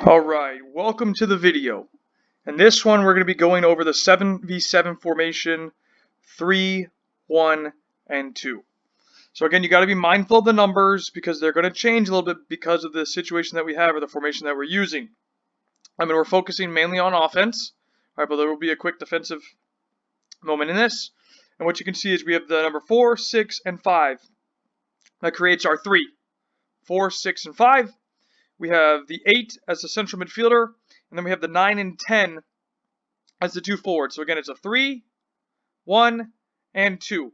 Alright, welcome to the video. In this one we're going to be going over the 7v7 formation 3, 1, and 2. So again, you got to be mindful of the numbers because they're going to change a little bit because of the situation that we have or the formation that we're using. I mean, we're focusing mainly on offense, right, but there will be a quick defensive moment in this. And what you can see is we have the number 4, 6, and 5. That creates our 3. 4, 6, and 5. We have the 8 as the central midfielder, and then we have the 9 and 10 as the two forwards. So again, it's a 3, 1, and 2.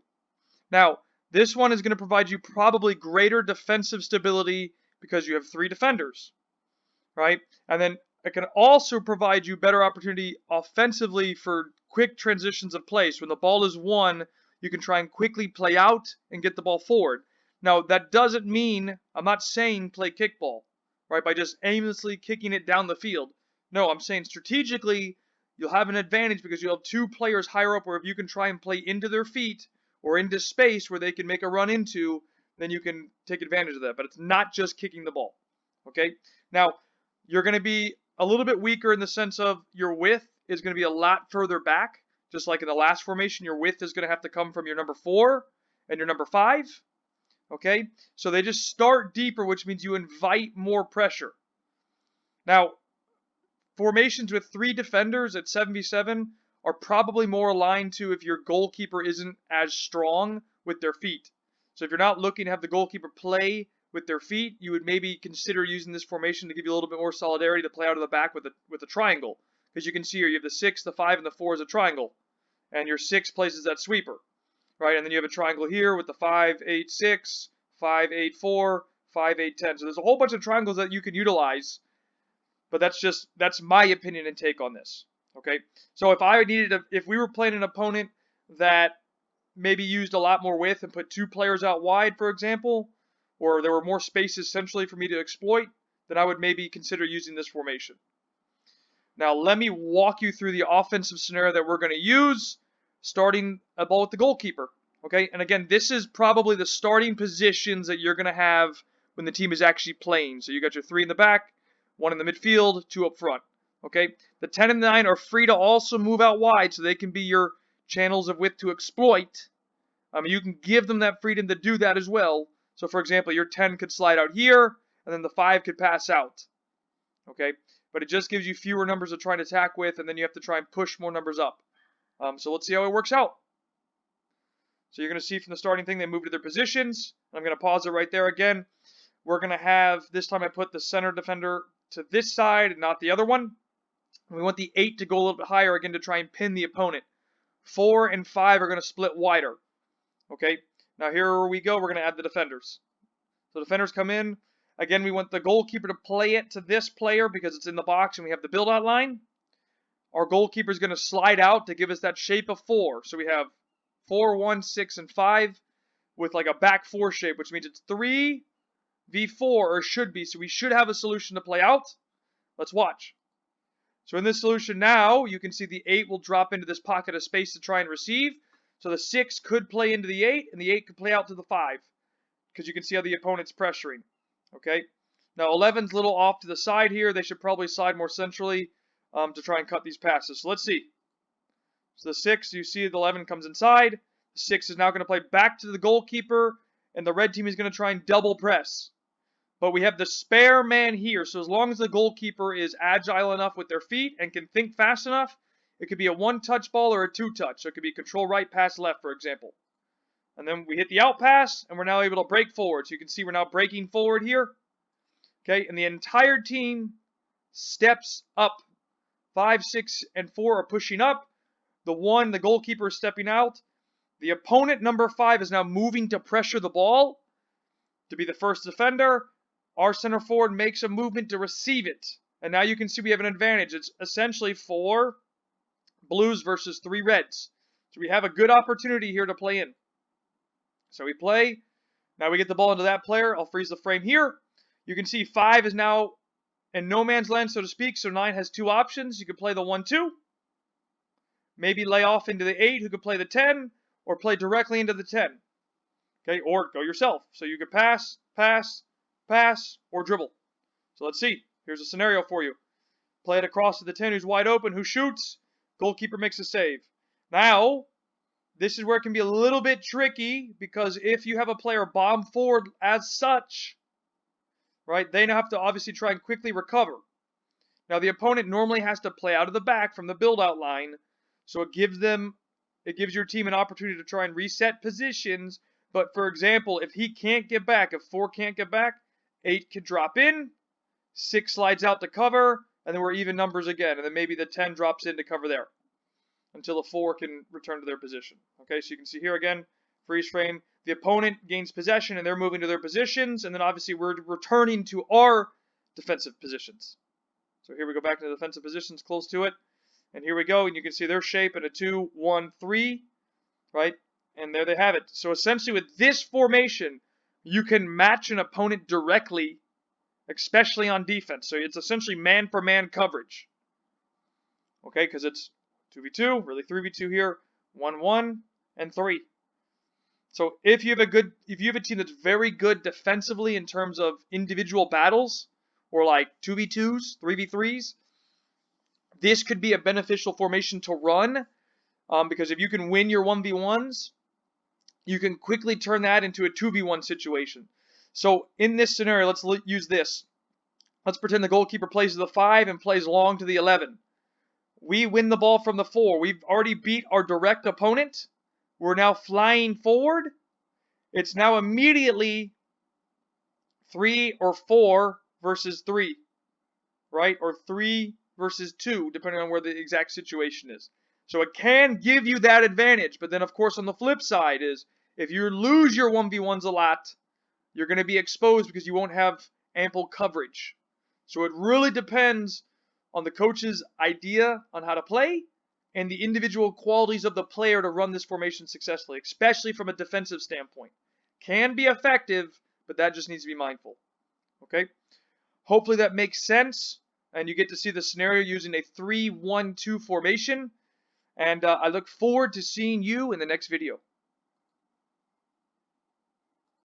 Now, this one is going to provide you probably greater defensive stability because you have 3 defenders, right? And then it can also provide you better opportunity offensively for quick transitions of play. So when the ball is won, you can try and quickly play out and get the ball forward. Now, that doesn't mean, I'm not saying play kickball, right, by just aimlessly kicking it down the field. No, I'm saying strategically, you'll have an advantage because you'll have 2 players higher up where if you can try and play into their feet or into space where they can make a run into, then you can take advantage of that. But it's not just kicking the ball, okay? Now, you're going to be a little bit weaker in the sense of your width is going to be a lot further back. Just like in the last formation, your width is going to have to come from your number 4 and your number 5. Okay, so they just start deeper, which means you invite more pressure. Now, formations with 3 defenders at 7v7 are probably more aligned to if your goalkeeper isn't as strong with their feet. So if you're not looking to have the goalkeeper play with their feet, you would maybe consider using this formation to give you a little bit more solidarity to play out of the back with a triangle. Because you can see here, you have the 6, the 5, and the 4 as a triangle. And your 6 places that sweeper. Right, and then you have a triangle here with the 5, 8, 6, 5, 8, 4, 5, 8, 10. So there's a whole bunch of triangles that you can utilize, but that's my opinion and take on this. Okay, so if we were playing an opponent that maybe used a lot more width and put 2 players out wide, for example, or there were more spaces centrally for me to exploit, then I would maybe consider using this formation. Now let me walk you through the offensive scenario that we're going to use, starting about with the goalkeeper. Okay, and again, this is probably the starting positions that you're going to have when the team is actually playing. So you got your 3 in the back, 1 in the midfield, 2 up front. Okay, the 10 and 9 are free to also move out wide, so they can be your channels of width to exploit. You can give them that freedom to do that as well. So for example, your 10 could slide out here, and then the 5 could pass out. Okay, but it just gives you fewer numbers to try and attack with, and then you have to try and push more numbers up. So let's see how it works out. So you're going to see from the starting thing, they move to their positions. I'm going to pause it right there again. We're going to have, this time I put the center defender to this side and not the other one. We want the 8 to go a little bit higher again to try and pin the opponent. 4 and 5 are going to split wider. Okay, now here we go. We're going to add the defenders. So defenders come in. Again, we want the goalkeeper to play it to this player because it's in the box and we have the build-out line. Our goalkeeper is going to slide out to give us that shape of 4. So we have 4, 1, 6, and 5 with like a back 4 shape, which means it's 3v4, or should be. So we should have a solution to play out. Let's watch. So in this solution now, you can see the 8 will drop into this pocket of space to try and receive. So the 6 could play into the 8, and the 8 could play out to the 5, because you can see how the opponent's pressuring. Okay. Now 11's a little off to the side here. They should probably slide more centrally to try and cut these passes. So let's see. So the 6, you see the 11 comes inside. The 6 is now going to play back to the goalkeeper, and the red team is going to try and double press. But we have the spare man here, so as long as the goalkeeper is agile enough with their feet and can think fast enough, it could be a 1-touch ball or a 2-touch. So it could be control right, pass left, for example. And then we hit the out pass, and we're now able to break forward. So you can see we're now breaking forward here. Okay, and the entire team steps up. 5, 6, and 4 are pushing up. The goalkeeper is stepping out. The opponent, number 5, is now moving to pressure the ball to be the first defender. Our center forward makes a movement to receive it. And now you can see we have an advantage. It's essentially 4 blues versus 3 reds. So we have a good opportunity here to play in. So we play. Now we get the ball into that player. I'll freeze the frame here. You can see 5 is now in no man's land, so to speak. So 9 has 2 options. You can play the 1-2. Maybe lay off into the 8 who could play the 10, or play directly into the 10. Okay, or go yourself. So you could pass, pass, pass, or dribble. So let's see. Here's a scenario for you. Play it across to the 10 who's wide open, who shoots. Goalkeeper makes a save. Now, this is where it can be a little bit tricky because if you have a player bomb forward as such, right, they now have to obviously try and quickly recover. Now, the opponent normally has to play out of the back from the build-out line, so it gives your team an opportunity to try and reset positions. But for example, if he can't get back, if 4 can't get back, 8 could drop in, 6 slides out to cover, and then we're even numbers again. And then maybe the 10 drops in to cover there until the 4 can return to their position. Okay, so you can see here again, freeze frame. The opponent gains possession and they're moving to their positions, and then obviously we're returning to our defensive positions. So here we go back to the defensive positions close to it. And here we go, and you can see their shape in a 2-1-3, right? And there they have it. So essentially with this formation, you can match an opponent directly, especially on defense. So it's essentially man-for-man coverage. Okay, because it's 2v2, really 3v2 here, 1-1, and 3. So if you have a team that's very good defensively in terms of individual battles, or like 2v2s, 3v3s, this could be a beneficial formation to run, because if you can win your 1v1s, you can quickly turn that into a 2v1 situation. So in this scenario, let's use this. Let's pretend the goalkeeper plays to the 5 and plays long to the 11. We win the ball from the 4. We've already beat our direct opponent. We're now flying forward. It's now immediately 3 or 4 versus 3, right? Or 3 versus 2, depending on where the exact situation is. So it can give you that advantage, but then of course on the flip side is if you lose your 1v1s a lot, you're going to be exposed because you won't have ample coverage. So it really depends on the coach's idea on how to play and the individual qualities of the player to run this formation successfully, especially from a defensive standpoint. Can be effective, but that just needs to be mindful. Okay? Hopefully that makes sense, and you get to see the scenario using a 3-1-2 formation. And I look forward to seeing you in the next video.